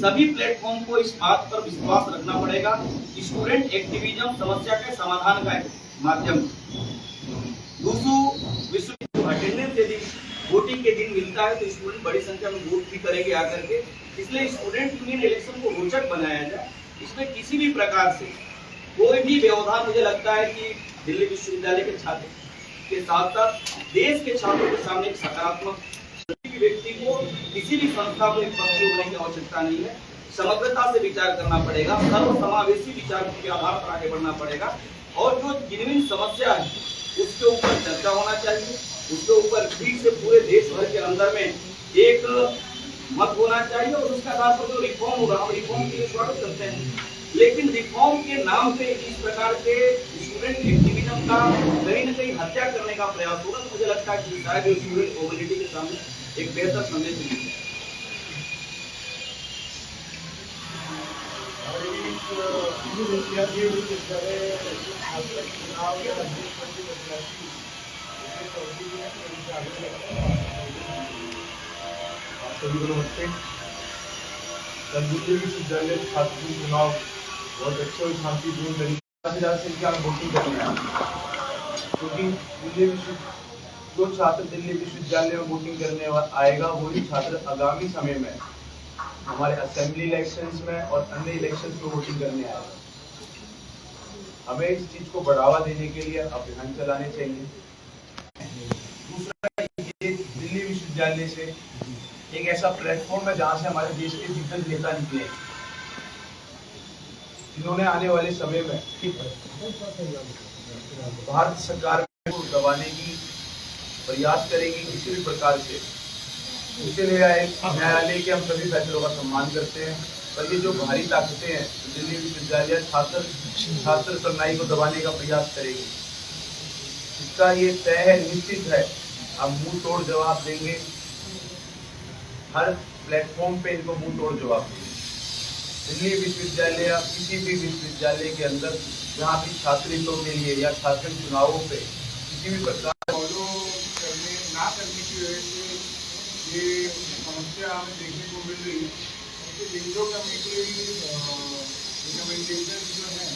सभी प्लेटफॉर्म को इस बात पर विश्वास रखना पड़ेगा स्टूडेंट एक्टिविज्म समस्या के समाधान का माध्यम। दूसरा, विश्व अटेंडेंस यदि वोटिंग के दिन मिलता है तो स्टूडेंट बड़ी संख्या में वोट भी करेंगे आकर के, इसलिए स्टूडेंट यूनियन इलेक्शन को रोचक बनाया जाए। इसमें किसी भी प्रकार से कोई भी व्यवधान, मुझे लगता है कि दिल्ली विश्वविद्यालय के छात्र के साथ साथ देश के छात्रों के सामने एक सकारात्मक, किसी भी व्यक्ति को, किसी भी संस्था को एक पक्षी होने की आवश्यकता नहीं है। समग्रता से विचार करना पड़ेगा, सर्वसमावेशी विचार के आधार पर आगे बढ़ना पड़ेगा और जो जिनविन समस्या है उसके ऊपर चर्चा होना चाहिए, उसके ऊपर ठीक से पूरे देश भर के अंदर में एक मत होना चाहिए और उसके आधार पर जो रिफॉर्म होगा हम रिफॉर्म के लिए स्वागत करते हैं। लेकिन रिफॉर्म के नाम पे इस प्रकार के स्टूडेंट एक्टिविज्म का कहीं न कहीं हत्या करने का प्रयास होगा, तो मुझे लगता है कि शायद स्टूडेंट कम्युनिटी के सामने एक बेहतर संदेश मिलेगा। नमस्ते। दिल्ली विश्वविद्यालय छात्र चुनाव बहुत अच्छे और शांतिपूर्ण तरीके से संख्या में वोटिंग करने आए, क्योंकि जो छात्र दिल्ली विश्वविद्यालय में वोटिंग करने आएगा वही छात्र आगामी समय में हमारे असेंबली इलेक्शंस में और अन्य इलेक्शंस में वोटिंग करने आएगा। हमें इस चीज को बढ़ावा देने के लिए अभियान चलाने चाहिए। दूसरा, ये दिल्ली विश्वविद्यालय से एक ऐसा प्लेटफॉर्म है जहां से हमारे देश के दिग्गज नेता निकले, जिन्होंने आने वाले समय में भारत सरकार को दबाने की प्रयास करेगी किसी भी प्रकार से। इसलिए न्यायालय के हम सभी फैसलों का सम्मान करते हैं, पर ये जो भारी ताकतें हैं दिल्ली विश्वविद्यालय छात्र सरनाई को दबाने का प्रयास करेगी, इसका ये तय है, निश्चित है, हम मुंह तोड़ जवाब देंगे। हर प्लेटफॉर्म पे इनको मुंह तोड़ जवाब देंगे। दिल्ली विश्वविद्यालय या किसी भी विश्वविद्यालय के अंदर जहाँ भी छात्र हितों के लिए या छात्र चुनावों पे किसी भी प्रकार फॉलो ना करने की वजह से ये समस्या हमें देखने को मिल रही है। विंडो कमेटी रिकमेंडेशन जो है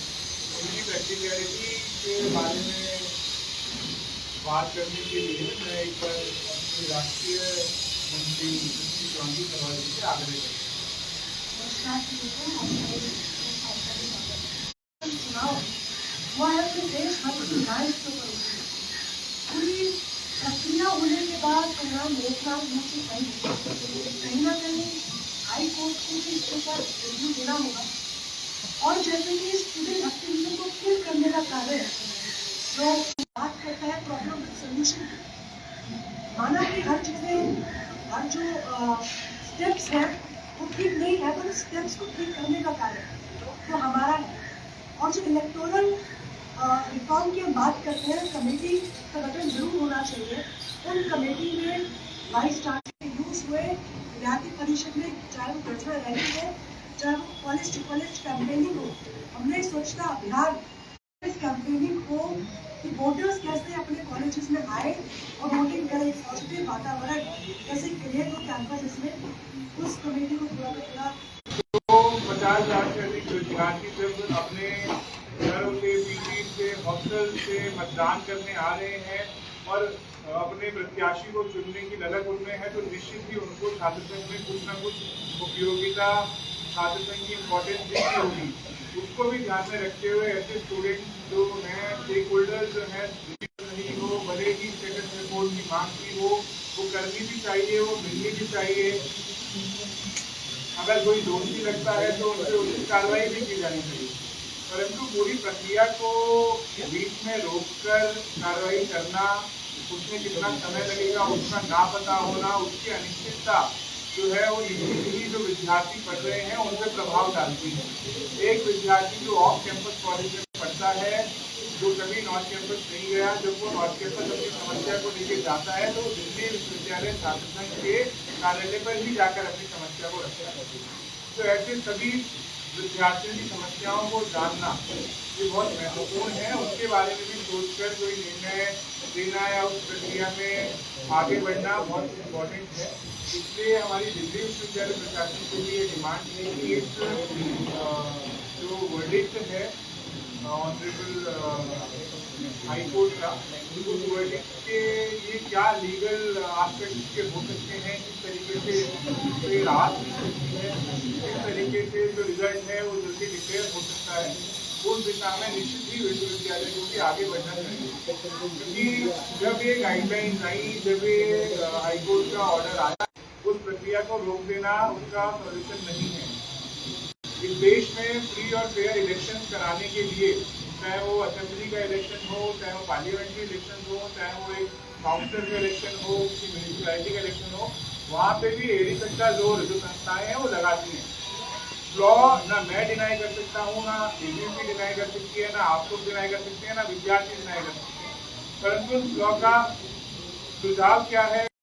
उनकी प्रैक्टिकलिटी के बारे में बात करने के लिए मैं एक बार अपने राष्ट्रीय मंत्री चौधरी सवाल से आग्रह करता पूरी प्रक्रिया होने के बाद परिणाम लोकनाथ मुझे कहीं ना कहीं हाई कोर्ट को भी इसके ऊपर रिव्यू देना होगा। और जैसे कि स्टूडेंट एक्टिविज्म को किल करने का कार्य है, जो बात करता है प्रॉब्लम सोल्यूशन, माना कि हर चीज़ें, हर जो स्टेप्स हैं वो ठीक नहीं है, पर स्टेप्स को ठीक करने का कार्य तो हमारा है। और जो इलेक्टोरल रिफॉर्म की हम बात करते हैं, कमेटी का गठन जरूर होना चाहिए। उन कमेटी में वाइस चांसलर यूज हुए, विद्यार्थी परिषद में, चाहे वो कल्चरल रैली है, चाहे वो कॉलेज टू कॉलेज कैंपेनिंग हो, हमने स्वच्छता अभियान, इस कैंपेनिंग को कि वोटर्स कैसे अपने कॉलेजेस में आए और वोटिंग करें, पॉजिटिव वातावरण कैसे क्रिएट हो कैंपस में, उस कमेटी को पूरा करना। तो 50,000 से अधिक विद्यार्थी जब अपने घरों से, पीजी से, हॉस्टल से मतदान करने आ रहे हैं और अपने प्रत्याशी को चुनने की ललक उनमें है, तो निश्चित ही उनको छात्र संघ में कुछ न कुछ उपयोगिता, छात्र संघ की इम्पोर्टेंस दिखती होगी। उसको भी ध्यान में रखते हुए ऐसे स्टूडेंट जो हैं, स्टेक होल्डर्स जो हैं, नहीं हो, भले ही स्टेटस रिपोर्ट की मांग की हो, वो करनी भी चाहिए, वो मिलनी भी चाहिए। अगर कोई दोषी लगता है तो उनसे उचित कार्रवाई भी की जानी चाहिए, परंतु पूरी प्रक्रिया को बीच में रोककर कार्रवाई करना, उसमें कितना समय लगेगा उसका ना पता होना, उसकी अनिश्चितता जो है वो निश्चित ही जो विद्यार्थी पढ़ रहे हैं उन पर प्रभाव डालती है। एक विद्यार्थी जो ऑफ कैंपस कॉलेज में पढ़ता है, जो कभी नॉर्थ कैंपस नहीं गया, जब वो नॉर्थ कैंपस अपनी समस्या को लेकर जाता है तो दिल्ली विश्वविद्यालय छात्र संघ के कार्यालय पर ही जाकर अपनी समस्या को रखता है। तो ऐसे सभी विद्यार्थियों की समस्याओं को जानना ये बहुत महत्वपूर्ण है। उसके बारे में भी सोचकर कोई निर्णय देना या उस प्रक्रिया में आगे बढ़ना बहुत इम्पोर्टेंट है। इसलिए हमारी दिल्ली विश्वविद्यालय प्रशासन से भी ये डिमांड है कि इस जो वर्डिक्ट है ऑनरेबल हाई कोर्ट का, उस वर्डिक्ट के ये क्या लीगल आस्पेक्ट के हो सकते हैं, किस तरीके से इससे राहत मिल सकती है, किस तरीके से जो रिजल्ट है वो जल्दी डिक्लेयर हो सकता है, उस दिशा में निश्चित ही विश्वविद्यालय को भी आगे बढ़ना चाहिए। क्योंकि जब ये गाइडलाइंस आई, जब ये हाईकोर्ट का ऑर्डर आया, उस प्रक्रिया को रोक देना उसका सॉल्यूशन नहीं है। इस देश में फ्री और फेयर इलेक्शन कराने के लिए, चाहे वो असेंबली का इलेक्शन हो, चाहे वो पार्लियामेंट्री इलेक्शन हो, चाहे वो एक काउंसिल का इलेक्शन हो, किसी म्यूनिसिपैलिटी का इलेक्शन हो, वहाँ पे भी एड़ी कच्चा जोर जो संस्थाएं हैं वो लगाती हैं। लॉ ना मैं डिनाई कर सकता हूँ, ना बीजेपी डिनाई कर सकती है, ना आप लोग डिनाई कर सकते हैं, ना विद्यार्थी डिनाई कर सकते हैं। परंतु लॉ का सुझाव क्या है?